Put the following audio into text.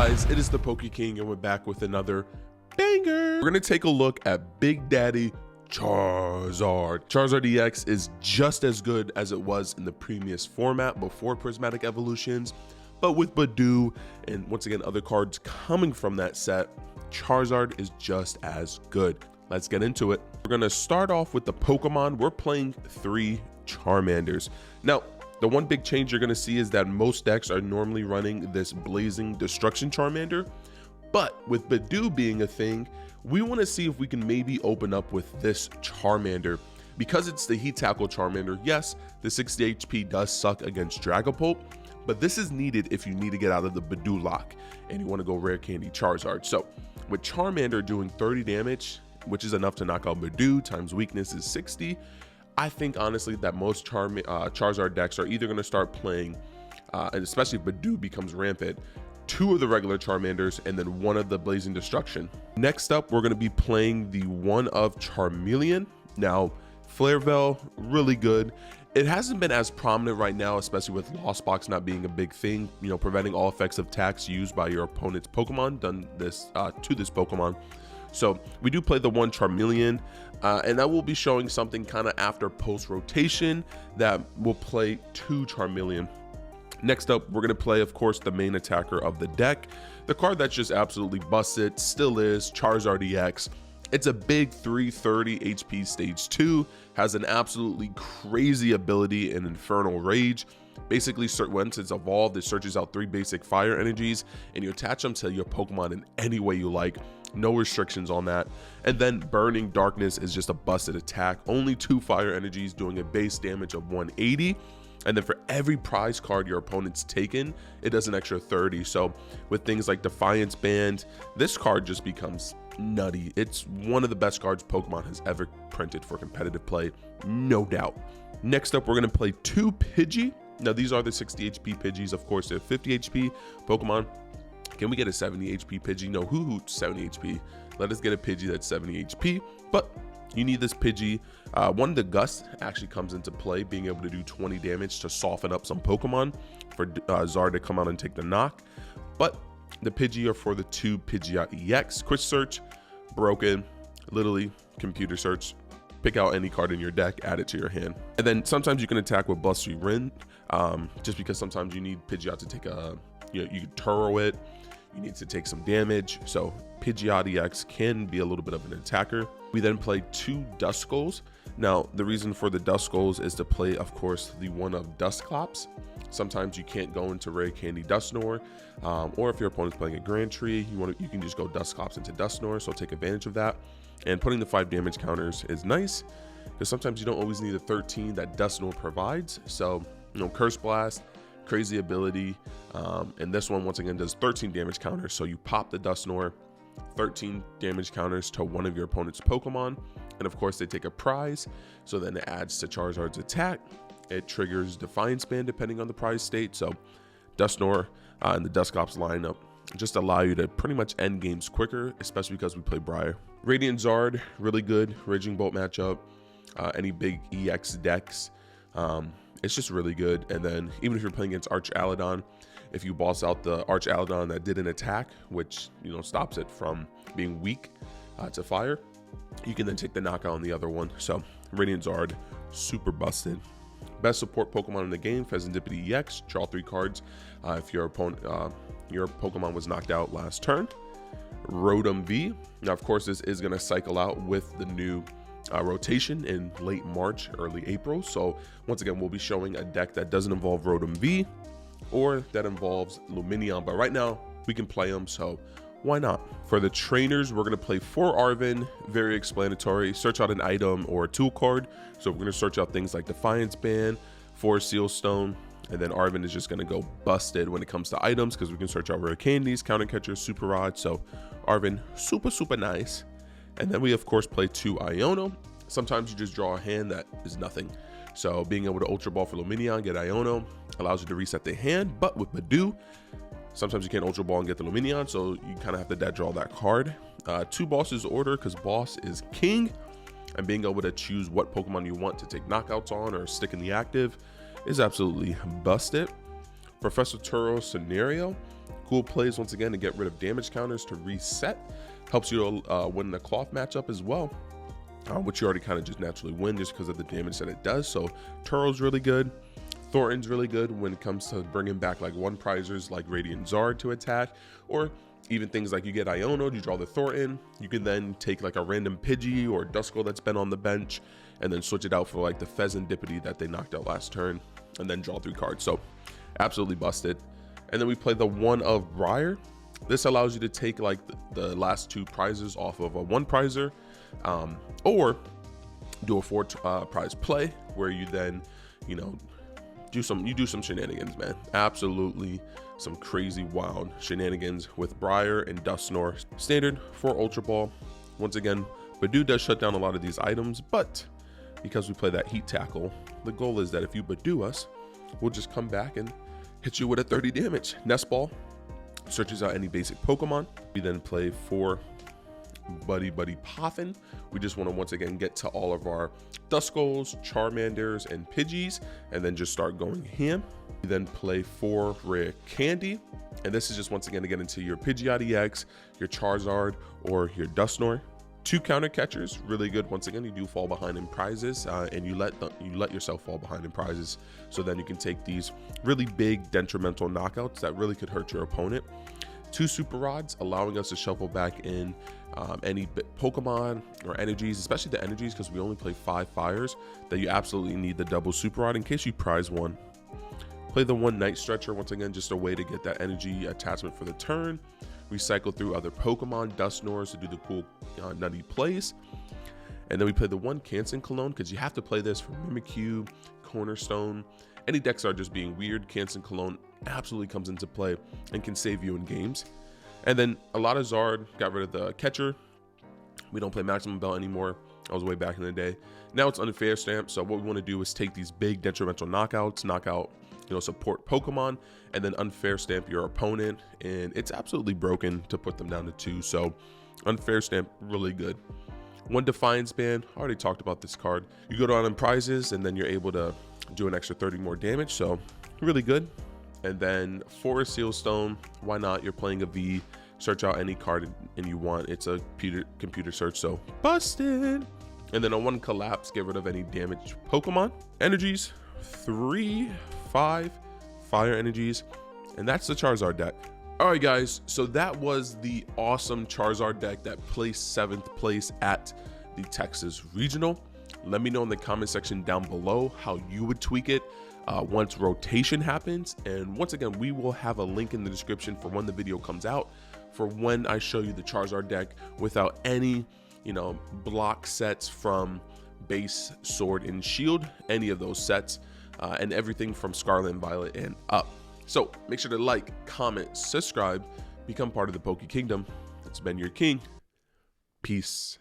guys, it is the Poke King and we're back with another banger. We're gonna take a look at Big Daddy Charizard. Charizard EX is just as good as it was in the previous format before Prismatic Evolutions, but with Badoo and once again other cards coming from that set, Charizard is just as good. Let's get into it. We're gonna start off with the Pokemon. We're playing 3 Charmanders. Now, the one big change you're gonna see is that most decks are normally running this Blazing Destruction Charmander, but with Badoo being a thing, we wanna see if we can maybe open up with this Charmander. Because it's the Heat Tackle Charmander, yes, the 60 HP does suck against Dragapult, but this is needed if you need to get out of the Badoo lock and you wanna go Rare Candy Charizard. So with Charmander doing 30 damage, which is enough to knock out Badoo, times weakness is 60, I think honestly that most Charizard decks are either going to start playing, and especially if Badoo becomes rampant, 2 of the regular Charmanders and then 1 of the Blazing Destruction. Next up, we're going to be playing the 1 of Charmeleon. Now, Flare Veil, really good. It hasn't been as prominent right now, especially with Lost Box not being a big thing, you know, preventing all effects of attacks used by your opponent's Pokemon, done this to this Pokemon. So we do play the 1 Charmeleon, and I will be showing something kind of after post rotation that will play 2 Charmeleon. Next up, we're going to play, of course, the main attacker of the deck. The card that's just absolutely busted, still is Charizard EX. It's a big 330 HP stage 2, has an absolutely crazy ability in Infernal Rage. Basically, once it's evolved, it searches out 3 basic fire energies, and you attach them to your Pokemon in any way you like. No restrictions on that. And then Burning Darkness is just a busted attack. Only 2 fire energies doing a base damage of 180. And then for every prize card your opponent's taken, it does an extra 30. So with things like Defiance Band, this card just becomes nutty. It's one of the best cards Pokemon has ever printed for competitive play, no doubt. Next up, we're going to play 2 Pidgey. Now these are the 60 HP Pidgeys. Of course, they're 50 HP Pokemon. Can we get a 70 HP Pidgey? No, who 70 HP? Let us get a Pidgey that's 70 HP, but you need this Pidgey. One of the Gust actually comes into play, being able to do 20 damage to soften up some Pokemon for Zard to come out and take the knock. But the Pidgey are for the 2 Pidgeot EX. Quick search, broken, literally computer search. Pick out any card in your deck, add it to your hand. And then sometimes you can attack with Blustery Rin, just because sometimes you need Pidgeot to take a, you can Turo it, you need to take some damage. So Pidgeot EX can be a little bit of an attacker. We then play 2 Duskulls. Now, the reason for the Duskulls is to play, of course, the 1 of Dusclops. Sometimes you can't go into Rare Candy Dusknoir, or if your opponent's playing a Grand Tree, you can just go Dusclops into Dusknoir, so take advantage of that. And putting the 5 damage counters is nice, because sometimes you don't always need the 13 that Dusknoir provides. So, Curse Blast, crazy ability, and this one once again does 13 damage counters. So you pop the Dusknoir, 13 damage counters to one of your opponent's Pokemon, and of course they take a prize, so then it adds to Charizard's attack. It triggers Defiance Band depending on the prize state. So Dusknoir and the Dusclops lineup just allow you to pretty much end games quicker, especially because we play Briar. Radiant Zard, really good Raging Bolt matchup. Any big EX decks, it's just really good. And then even if you're playing against Arch Aladon, if you boss out the Arch Aladon that did an attack, which stops it from being weak to fire, you can then take the knockout on the other one. So Radiant Zard, super busted. Best support Pokemon in the game, Pheasantipity EX. Draw 3 cards if your Pokemon was knocked out last turn. Rotom V. Now, of course, this is going to cycle out with the new rotation in late March, early April. So once again, we'll be showing a deck that doesn't involve Rotom V or that involves Lumineon. But right now, we can play them, so why not? For the trainers, we're going to play 4 Arven, very explanatory. Search out an item or a tool card. So we're going to search out things like Defiance Band, 4 Sealstone, and then Arven is just going to go busted when it comes to items because we can search out Rare Candies, Counter Catchers, Super Rod. So Arven, super nice. And then we, of course, play 2 Iono. Sometimes you just draw a hand that is nothing. So being able to Ultra Ball for Lumineon, get Iono, allows you to reset the hand. But with Badoo, sometimes you can't Ultra Ball and get the Lumineon, so you kind of have to dead draw that card. 2 Bosses order, because Boss is king. And being able to choose what Pokemon you want to take knockouts on or stick in the active is absolutely busted. Professor Turo Scenario, Cool plays once again to get rid of damage counters to reset. Helps you win the cloth matchup as well, which you already kind of just naturally win just because of the damage that it does. So Turo's really good. Thornton's really good when it comes to bringing back like one prizers like Radiant Zard to attack, or even things like you get Iono, you draw the Thornton, you can then take like a random Pidgey or Duskull that's been on the bench and then switch it out for like the Pheasantipity that they knocked out last turn and then draw 3 cards. So absolutely busted. And then we play the one of Briar. This allows you to take like the last 2 prizes off of a 1 prizer, or do a 4 prize play where you then, you know, do some shenanigans, man. Absolutely some crazy wild shenanigans with Briar and Dusknoir. Standard for Ultra Ball. Once again, Badoo does shut down a lot of these items, but because we play that Heat Tackle, the goal is that if you Badoo us, we'll just come back and hit you with a 30 damage. Nest Ball searches out any basic Pokemon. We then play 4 Buddy Poffin. We just want to once again get to all of our Duskulls, Charmanders, and Pidgeys, and then just start going ham. We then play 4 Rare Candy, and this is just once again to get into your Pidgeot EX, your Charizard, or your Dusknoir. 2 counter catchers, really good. Once again, you do fall behind in prizes, and you let yourself fall behind in prizes, so then you can take these really big detrimental knockouts that really could hurt your opponent. 2 Super Rods, allowing us to shuffle back in any Pokemon or energies, especially the energies, because we only play 5 fires, that you absolutely need the double Super Rod in case you prize one. Play the 1 Night Stretcher, once again, just a way to get that energy attachment for the turn. Recycle through other Pokemon, Dusknoirs, to do the cool nutty plays. And then we play the 1 Canson Cologne, because you have to play this for Mimikyu, Cornerstone. Any decks are just being weird. Canson Cologne absolutely comes into play and can save you in games. And then a lot of Zard, got rid of the catcher. We don't play Maximum Belt anymore. I was way back in the day. Now it's Unfair Stamp. So what we want to do is take these big detrimental knockouts, knock out, you know, support Pokemon, and then Unfair Stamp your opponent. And it's absolutely broken to put them down to 2. So Unfair Stamp, really good. 1 Defiance Band, already talked about this card. You go down in prizes and then you're able to do an extra 30 more damage, so really good. And then 4 Seal Stone, why not? You're playing a V, search out any card and you want. It's a computer search, so busted. And then a 1 Collapse, get rid of any damaged Pokemon. Energies, 3, 5 fire energies, and that's the Charizard deck. All right, guys, so that was the awesome Charizard deck that placed 7th place at the Texas Regional. Let me know in the comment section down below how you would tweak it once rotation happens. And once again, we will have a link in the description for when the video comes out, for when I show you the Charizard deck without any, you know, block sets from base, sword, and shield, any of those sets, and everything from Scarlet and Violet and up. So make sure to like, comment, subscribe, become part of the Poke Kingdom. It's been your king. Peace.